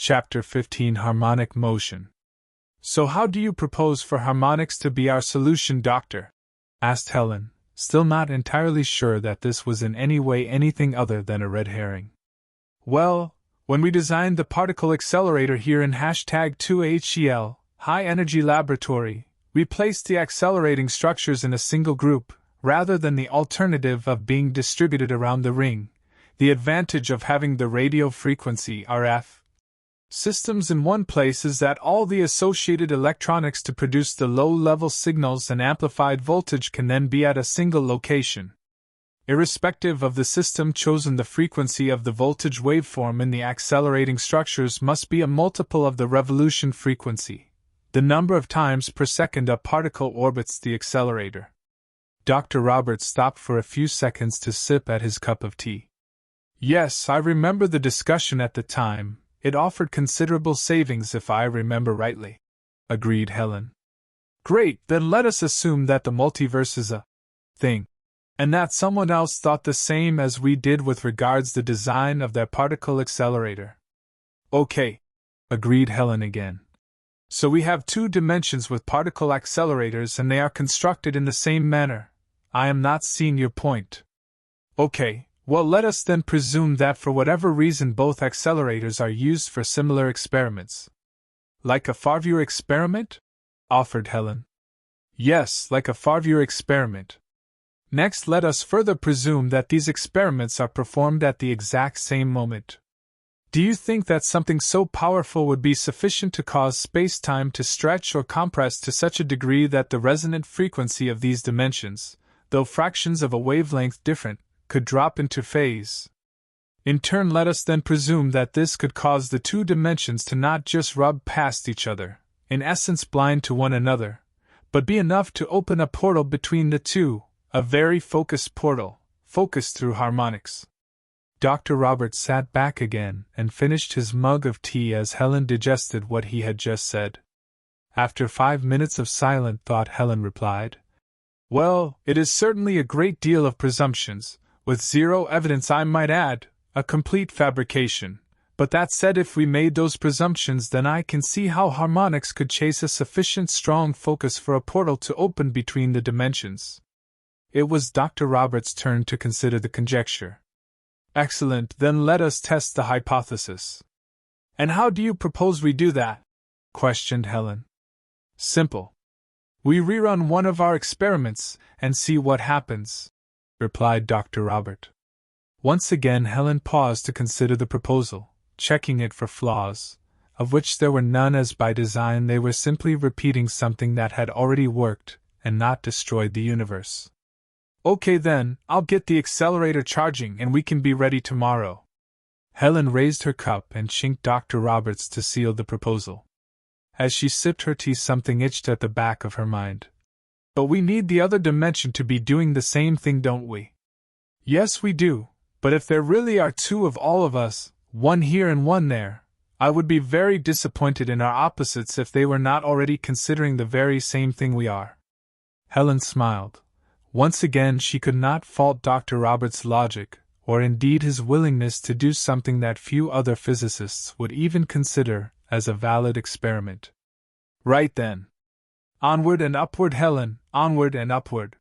Chapter 15 Harmonic Motion. So how do you propose for harmonics to be our solution, Doctor? Asked Helen, still not entirely sure that this was in any way anything other than a red herring. Well, when we designed the particle accelerator here in #2HEL, High Energy Laboratory, we placed the accelerating structures in a single group, rather than the alternative of being distributed around the ring. The advantage of having the radio frequency RF systems in one place is that all the associated electronics to produce the low-level signals and amplified voltage can then be at a single location. Irrespective of the system chosen, the frequency of the voltage waveform in the accelerating structures must be a multiple of the revolution frequency, the number of times per second a particle orbits the accelerator. Dr. Robert stopped for a few seconds to sip at his cup of tea. Yes, I remember the discussion at the time. It offered considerable savings if I remember rightly, agreed Helen. Great, then let us assume that the multiverse is a thing, and that someone else thought the same as we did with regards the design of their particle accelerator. Okay, agreed Helen again. So we have two dimensions with particle accelerators and they are constructed in the same manner. I am not seeing your point. Okay. Well, let us then presume that for whatever reason both accelerators are used for similar experiments. Like a Fourier experiment? Offered Helen. Yes, like a Fourier experiment. Next, let us further presume that these experiments are performed at the exact same moment. Do you think that something so powerful would be sufficient to cause space-time to stretch or compress to such a degree that the resonant frequency of these dimensions, though fractions of a wavelength different, could drop into phase? In turn, let us then presume that this could cause the two dimensions to not just rub past each other, in essence blind to one another, but be enough to open a portal between the two, a very focused portal, focused through harmonics. Dr. Robert sat back again and finished his mug of tea as Helen digested what he had just said. After 5 minutes of silent thought, Helen replied, Well, it is certainly a great deal of presumptions, with zero evidence, I might add, a complete fabrication. But that said, if we made those presumptions, then I can see how harmonics could chase a sufficient strong focus for a portal to open between the dimensions. It was Dr. Robert's turn to consider the conjecture. Excellent, then let us test the hypothesis. And how do you propose we do that? Questioned Helen. Simple. We rerun one of our experiments and see what happens, replied Dr. Robert. Once again Helen paused to consider the proposal, checking it for flaws, of which there were none, as by design they were simply repeating something that had already worked and not destroyed the universe. Okay then, I'll get the accelerator charging and we can be ready tomorrow. Helen raised her cup and chinked Dr. Roberts to seal the proposal. As she sipped her tea, something itched at the back of her mind. But we need the other dimension to be doing the same thing, don't we? Yes, we do, but if there really are two of all of us, one here and one there, I would be very disappointed in our opposites if they were not already considering the very same thing we are. Helen smiled. Once again she could not fault Dr. Roberts' logic, or indeed his willingness to do something that few other physicists would even consider as a valid experiment. Right then. Onward and upward, Helen, onward and upward.